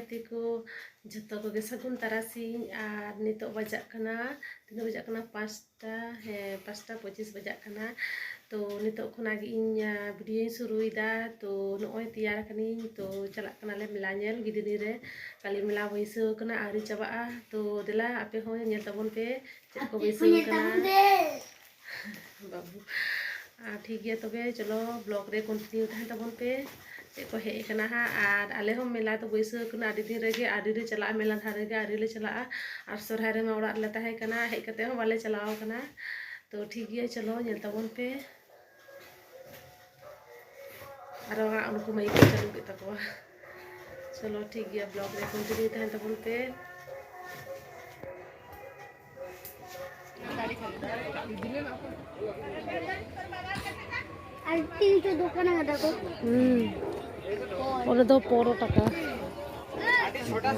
ᱜᱟᱛᱮ ᱠᱚ ᱡᱷᱚᱛᱚ ᱠᱚᱜᱮ ᱥᱟᱹᱜᱩᱱ ᱛᱟᱨᱟᱥᱤᱧ ᱟᱨ ᱱᱤᱛᱚᱜ ᱵᱟᱡᱟᱜ ᱠᱟᱱᱟ ᱛᱤᱱᱟᱹᱜ ᱵᱟᱡᱟᱜ ᱠᱟᱱᱟ 5টা 5টা 25 ᱵᱟᱡᱟᱜ ᱠᱟᱱᱟ ᱛᱚ ᱱᱤᱛᱚᱜ ᱠᱷᱚᱱᱟᱜ ᱤᱧ ᱵᱷᱤᱰᱤᱭᱳᱧ ᱥᱩᱨᱩᱭᱮᱫᱟ ᱛᱚ ᱱᱚᱜᱼᱚᱭ ᱛᱮᱭᱟᱨ ᱠᱟᱹᱱᱟᱹᱧ ᱛᱚ ᱪᱟᱞᱟᱜ ᱠᱟᱱᱟᱞᱮ ᱢᱮᱞᱟ ᱧᱮᱞ ᱜᱤᱫᱽᱨᱟᱹ ᱨᱮ ᱠᱟᱹᱞᱤ ᱢᱮᱞᱟ ᱵᱟᱹᱭᱥᱟᱹᱣ ᱠᱟᱱᱟ ᱟᱹᱣᱨᱤ ᱪᱟᱵᱟᱜᱼᱟ ᱛᱚ ᱫᱮᱞᱟ ᱟᱯᱮ ᱦᱚᱸ ᱧᱮᱞ ᱛᱟᱵᱚᱱ ᱯᱮ ᱪᱮᱫ ᱠᱚ ᱵᱟᱹᱭᱥᱟᱹᱣ ᱠᱟᱱᱟ बाबू ठीक है तबे चलो ब्लॉग रे कंटिन्यू तहन तबन पे चेक को हेज कना हा आर आले हम मेला तो बैसो कना आदि दिन रेगे आदि रे चला मेला धार रेगे आदि ले चला आर सोरहाय रे ओड़ा ले ताहे कना हेज कते हम बाले चलाव कना तो ठीक है चलो नेल तबन पे आरो उनको माइक चालू के तको चलो ठीक है ब्लॉग रे कंटिन्यू तहन तबन पे तीनशो दुकान है देखो और दो पोरो टका छोटा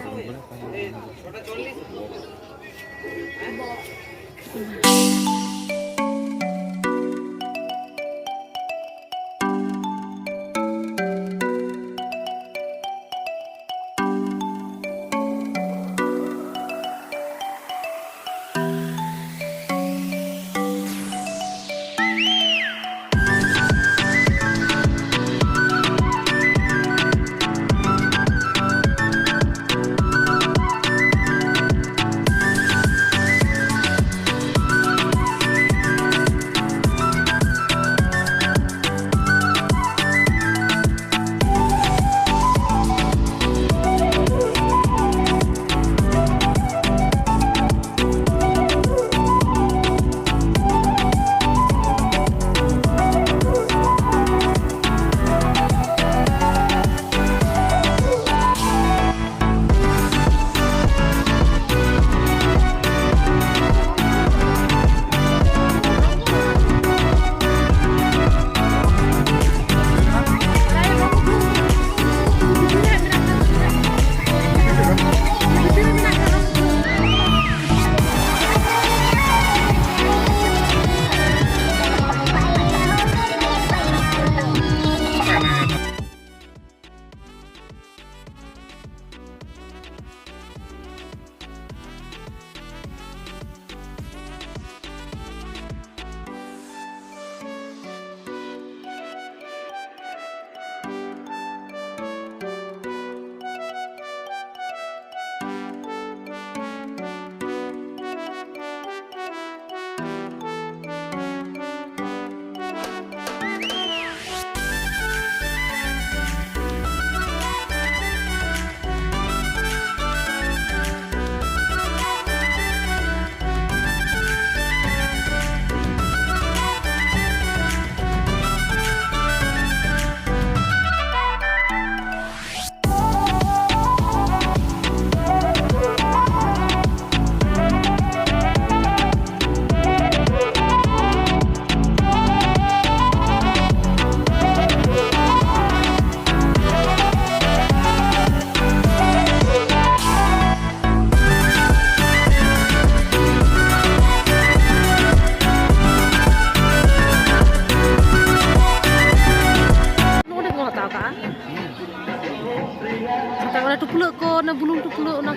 40 टुकलुक को ना बुलुंग टुकलुक ना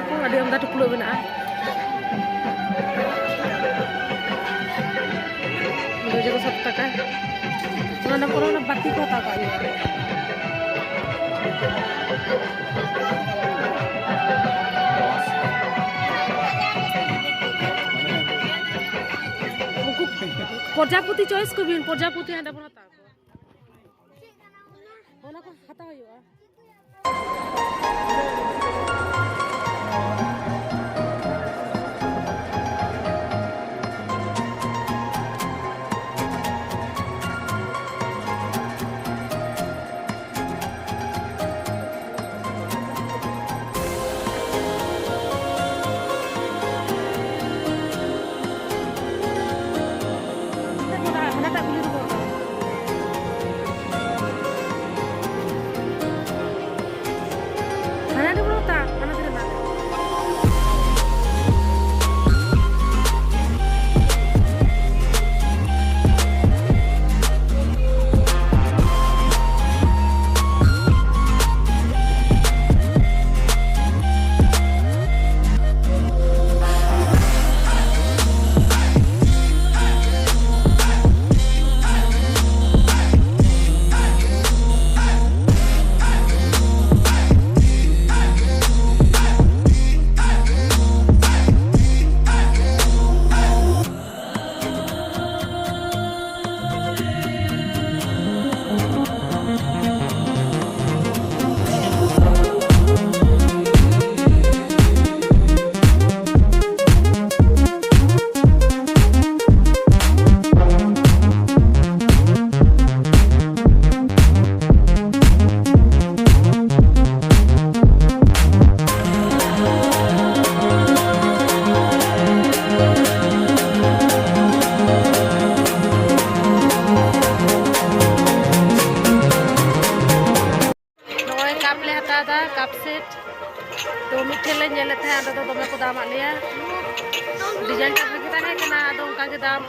को आदि आमदा टुकलुक मेना दो जगह 7 টাকা ना को ना बाकी को टाका प्रजापति चॉइस को भी प्रजापति हांडा बना ता ओना को हाता होया तो मिठे ले नेले थे आदो तो दमे को दाम आलिया डिजाइन टा भागी ताहे कना आदो उनका के दाम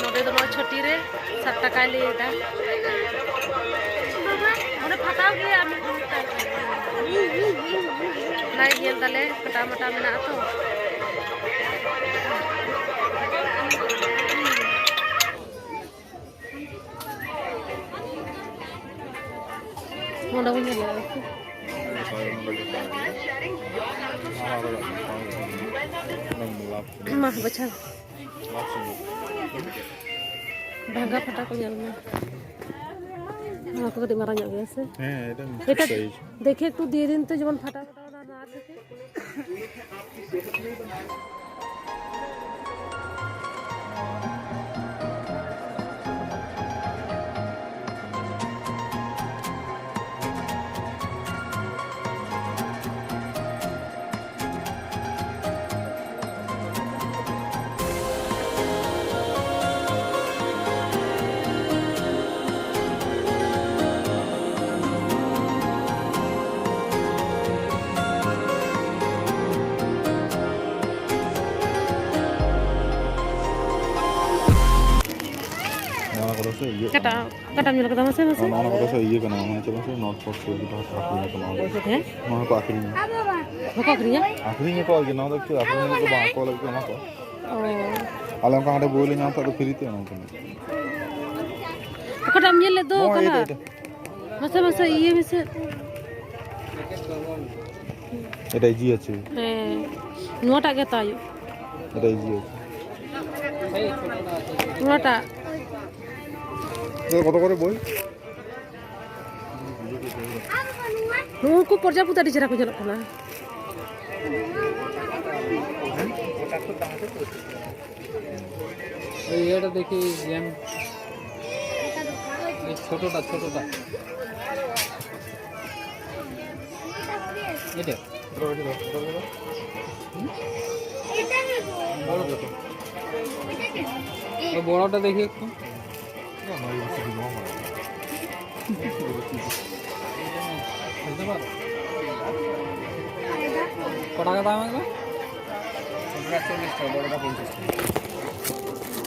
नोडे दो छोटी रे 7 টাকা लिए दा ओने फटाव के आमी नाइ गेल दले कटा मटा मेना तो मोडा बने ले mah baca bangga pada ko nyal na aku kadi marah nyok biasa এটা দেখে একটু দিয়ে দিন তো যেমন ফাটা ফাটা না থাকে kata kata nyala kata masa masa mana kata saya iya karena mana coba saya not for sale kita akhirnya kenal mana kok akhirnya kok akhirnya kok lagi nang tak akhirnya kok bang kok lagi kenapa alam kan ada boleh nyampe tuh free tuh nonton kata nyala do kana masa masa iya masa এটা জি আছে হ্যাঁ নোটা কে তাই এটা জি আছে নোটা কত করে বই নুকু প্রজাপতি আদি ছেড়া কো জল না এই এটা দেখি জ্যাম এই ছোটটা এটা বড়টা দেখি একটু কটা দাম এগুলো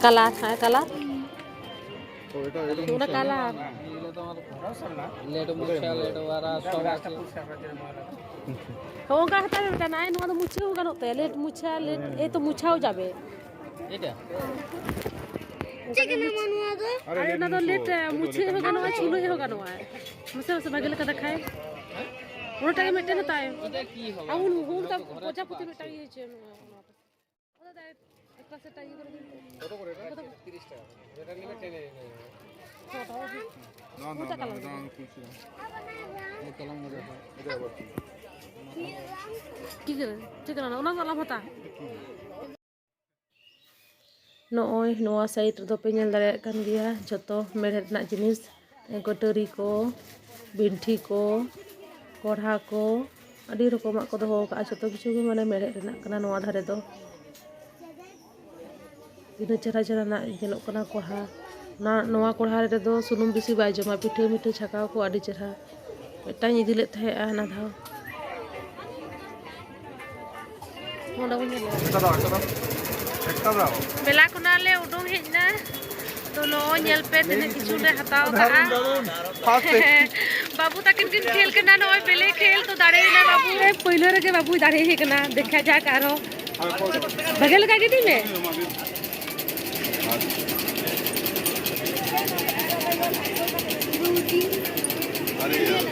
কালার হ্যাঁ কালার তো এটা ওটা কালার এগুলো তোমার লেটো মুছাল লেটো ওরা সব আছে ওকা হাতে এটা নাই নোয়া তো মুছেও গানো তে লেট মুছা লেট এই তো মুছাও যাবে এটা अरे ना तो लेट मुझे हो गानो है छुलो हो गानो है मुझसे बस भागले का दिखाए ওটা টাইম মেটে না তাই এটা কি হবে আউন হুম তা প্রজাপতি মেটাই হয়েছে ওটা দাই এক পাশে টাই করে দিন কত করে এটা 30 টাকা যেটা নিলে টেনে না আমি খুলছি এই কলম মধ্যে এটা আবার কি করে ঠিক না ওনা গলা হতা Noy noa side redo pe nyel dare kan dia joto mered nak jenis koteri ko binthi ko korha ko adi rokomak ko doho ka joto kichu ge mane mered renak kana noa dhare do ina chara chara nak jelok kana korha na noa korha redo sunum bisi bai joma pithe mithe chhakaw ko adi chara metang idi let the a na dhaw moda ko nyel একটা দাও बेला खुना ले Udong हेजना तो no nail पे तने किछु ले हताओ का बाबू तकिन किन खेल के ना नय बेले खेल तो दाड़े ना बाबू पहिले रे के बाबू दाड़े हे कना देखा जा कारो बगल का गिटी में अरे यार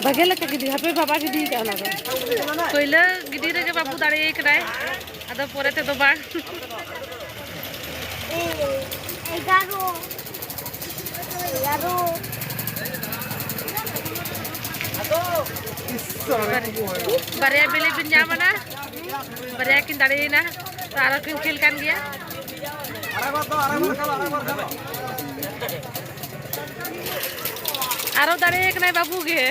बगल का गिटी हापे बाबा गिटी का ना पहिले गिटी रे के बाबू दाड़े एकराय आदा पोरेते तो बा 11 barya beli bin mana barya kin dare na tara kin khel kan gya आरो दाड़े कनाय बाबू गे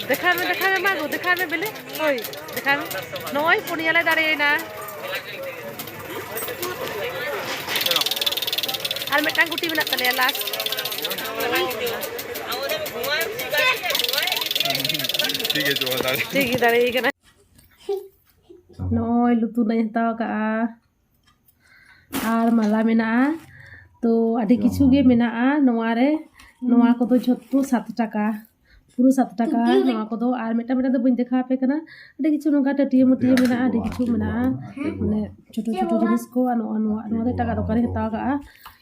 देखा में मागो देखा में बेले ओय देखा में नय पुनिया ले दाड़े ना आर मेटां गुटी मेना तले लास्ट ठीक है जो दाड़े ठीक दाड़े कना नय लुतु नै हताव का आर माला मेना तो आदि किछु गे मेना नोवा रे नोवा को तो झोट्टू 7 टाका पूरा 7 टाका नोवा को तो आर मेटा मेटा तो बइन देखा पे कना आदि किछु नोका टटिए मुटिए मेना आदि किछु मेना माने छोटो छोटो जिनिस को नोवा नोवा नोवा टाका दोकान हताव का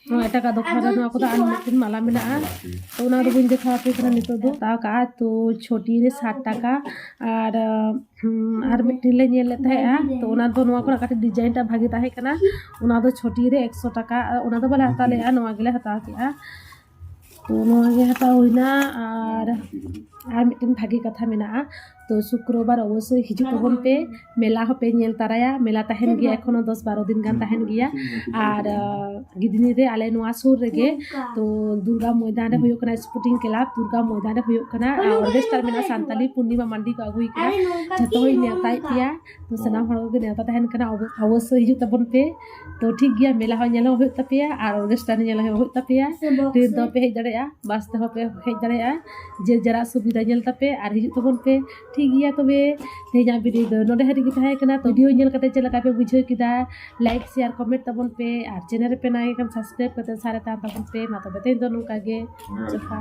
नोवा टाका दोकान रे नोवा को तो आर मेटिन माला मेना तो ना तो बइन देखा पे कना नितो दो ताव का तो छोटी रे 7 टाका आर मिट्टी ले नेल लेते हैं तो उना तो नोवा को काटे डिजाइन टा भागी ताहे कना उना तो छोटी रे 100 टाका उना तो बाले हता ले नोवा गेले हता के तो नोवा गे हता होइना आर मिट्टी भागी कथा मेना तो शुक्रवार अवश्य हिजु तबन पे मेला होपे नेल ताराया मेला तहन गया एखोनो 10-12 दिन गान तहन गया और गिदनी रे आले नोवा सुर रेगे तो दुर्गा मैदान रे होयो कना स्पोर्टिंग क्लब दुर्गा मैदान रे होयो कना ऑर्केस्ट्रा मेना सांताली पूर्णिमा मंडी को अगुई कना जतो ही नेता पिया तो सना हड़ के नेता तहन कना अवश्य हिजु तबन पे तो ठीक गया मेला हो नेलो होयो तपिया और ऑर्केस्ट्रा नेलो होयो तपिया ट्रेन तो पे हेज दड़ेया बस ते हो पे हेज दड़ेया जे जरा सुविधा नेल तपे और हिजु तबन पे ठीक गया तबे तेजा वीडियो दो नोडे हरि के ताहे कना तो वीडियो नेल कते चलका पे बुझो किदा लाइक शेयर कमेंट तबन पे और चैनल पे ना के सब्सक्राइब करते सारे ता तबन पे मा तो बते दो नुका गे जफा